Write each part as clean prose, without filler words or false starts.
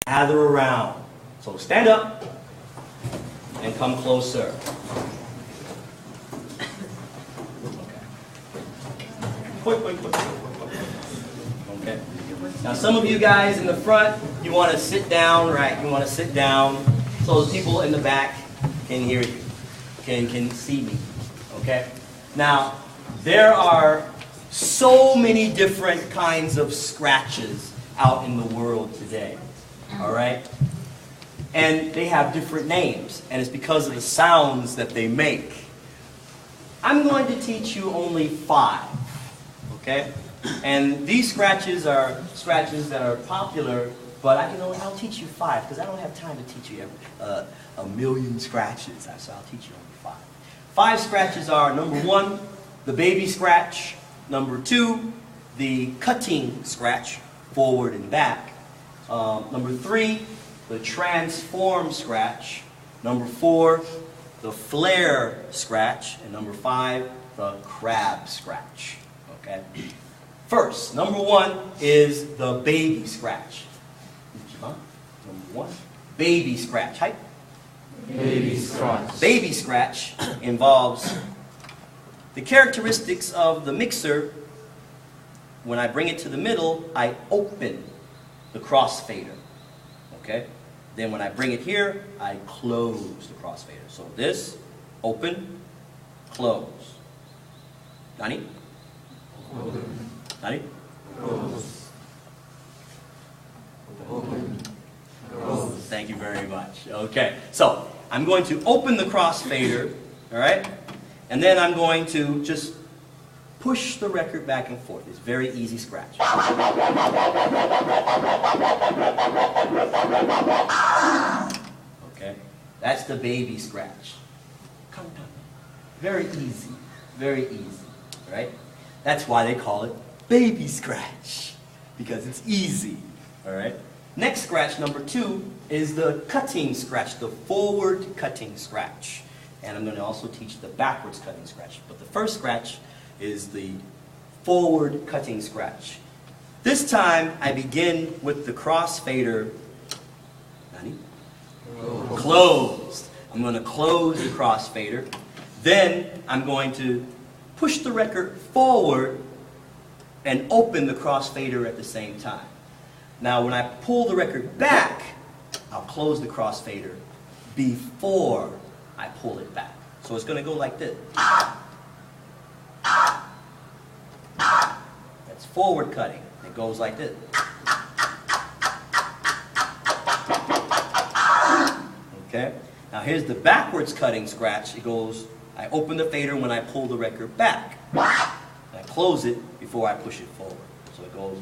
gather around. So stand up and come closer. Okay. Now some of you guys in the front, you want to sit down, right? You want to sit down so the people in the back can hear you, can see me. Okay? Now, there are so many different kinds of scratches out in the world today. All right? And they have different names, and it's because of the sounds that they make. I'm going to teach you only 5. Okay? And these scratches are scratches that are popular, but I'll teach you 5 because I don't have time to teach you a million scratches. So I'll teach you only 5. 5 scratches are, number 1, the baby scratch. Number 2, the cutting scratch, forward and back. Number 3, the transform scratch. Number 4, the flare scratch. And number 5, the crab scratch. Okay? First, number 1 is the baby scratch. Number 1, baby scratch. Hi. Baby scratch. Baby scratch involves the characteristics of the mixer. When I bring it to the middle, I open the crossfader. Okay? Then when I bring it here, I close the crossfader. So this, open, close. Nani? Open. Nani? Close. Open. Close. Thank you very much. Okay, so I'm going to open the crossfader, all right? And then I'm going to just push the record back and forth. It's very easy scratch. Okay, that's the baby scratch. Come down. Very easy, all right? That's why they call it baby scratch, because it's easy, all right? Next scratch, number 2, is the cutting scratch, the forward cutting scratch. And I'm going to also teach the backwards cutting scratch. But the first scratch is the forward cutting scratch. This time, I begin with the crossfader closed. I'm going to close the crossfader. Then I'm going to push the record forward and open the crossfader at the same time. Now, when I pull the record back, I'll close the crossfader before I pull it back. So it's going to go like this. That's forward cutting. It goes like this. Okay? Now here's the backwards cutting scratch. It goes, I open the fader when I pull the record back. I close it before I push it forward. So it goes.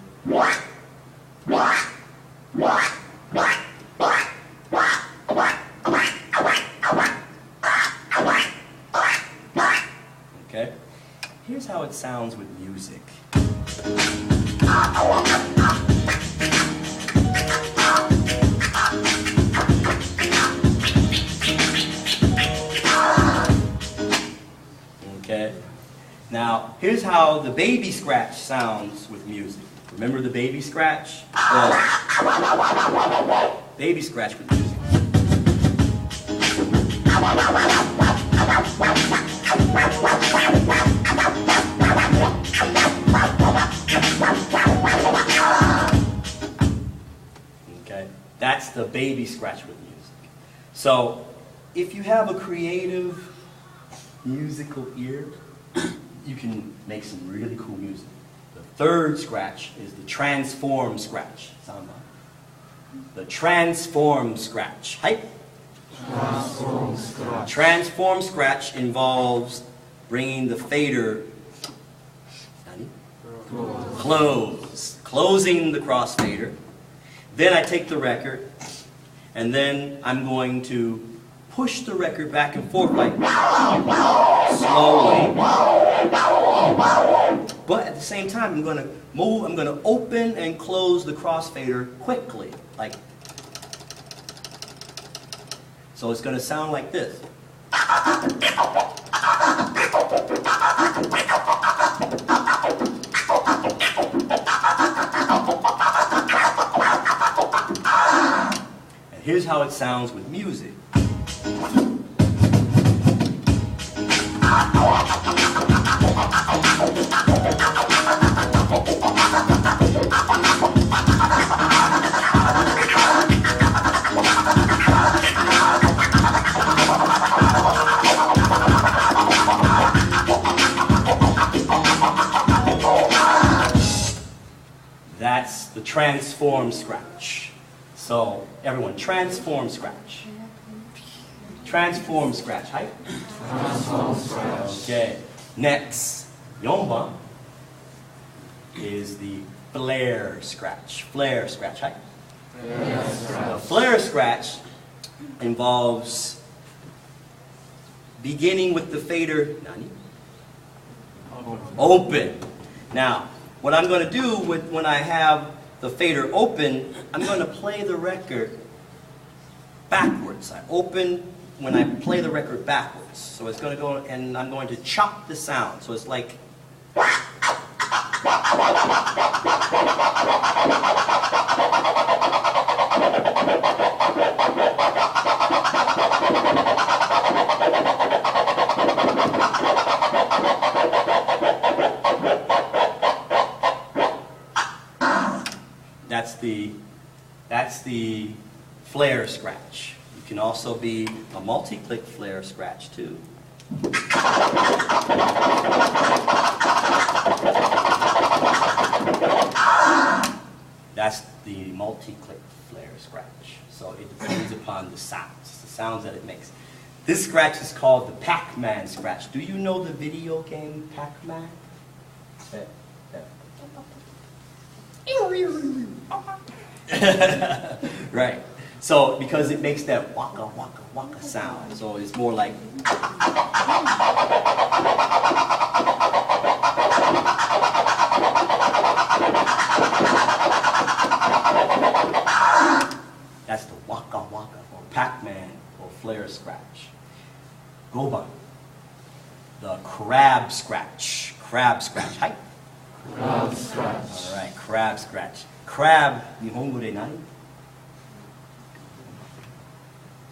Okay? Here's how it sounds with music. Okay? Now, here's how the baby scratch sounds with music. Remember the baby scratch? Baby scratch with music. Okay, that's the baby scratch with music. So, if you have a creative musical ear, you can make some really cool music. The third scratch is the transform scratch. Sound on. The transform scratch. Hype. Transform scratch. Transform scratch involves bringing the fader closing the crossfader. Then I take the record, and then I'm going to push the record back and forth like slowly. But at the same time, I'm going to move, I'm going to open and close the crossfader quickly. Like, so it's going to sound like this. here's how it sounds with music. That's the transform scratch. So everyone, transform scratch. Transform scratch. Right? Transform scratch. Okay. Next, Yomba is the flare scratch. Flare scratch. Right? The flare scratch involves beginning with the fader open. Now, what I'm going to do when I have the fader open, I'm going to play the record backwards. I open when I play the record backwards. So it's going to go, and I'm going to chop the sound. So it's like. That's the flare scratch. You can also be a multi-click flare scratch too. That's the multi-click flare scratch. So it depends upon the sounds that it makes. This scratch is called the Pac-Man scratch. Do you know the video game Pac-Man? Right. So because it makes that waka waka waka sound, so it's more like. That's the waka waka or Pac-Man or flare scratch. Goban, the crab scratch. Crab scratch. Hi. Crab scratch. All right, crab scratch. Crab, Nihongo de nani?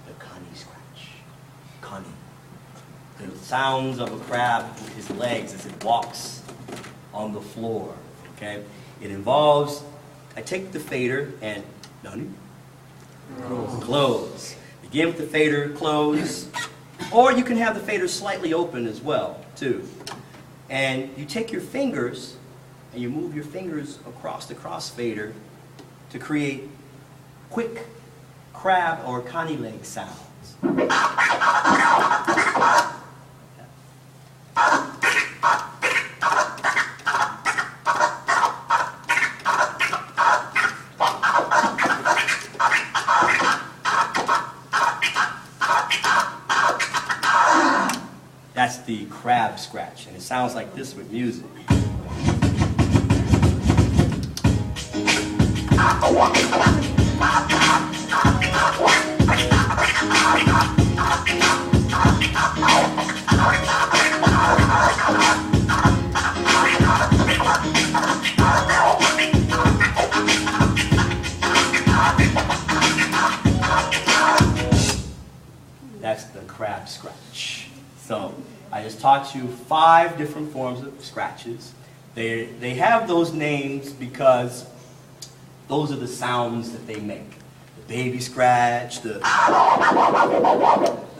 The kani scratch. Kani. The sounds of a crab with his legs as it walks on the floor. Okay? It involves, I take the fader and nani? Close. Begin with the fader, close. Or you can have the fader slightly open as well, too. And you take your fingers and you move your fingers across the crossfader to create quick crab or kani leg sounds. That's the crab scratch, and it sounds like this with music. That's the crab scratch. So I just taught you 5 different forms of scratches. They have those names because those are the sounds that they make. The baby scratch, the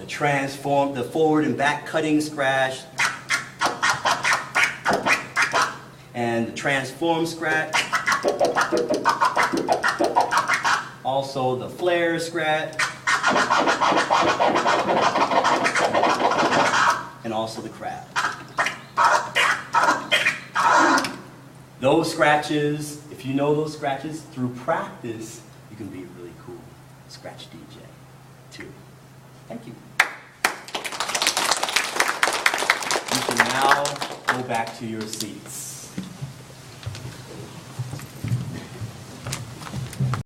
transform, the forward and back cutting scratch, and the transform scratch. Also the flare scratch. And also the crab. Those scratches, if you know those scratches, through practice, you can be a really cool scratch DJ, too. Thank you. You can now go back to your seats.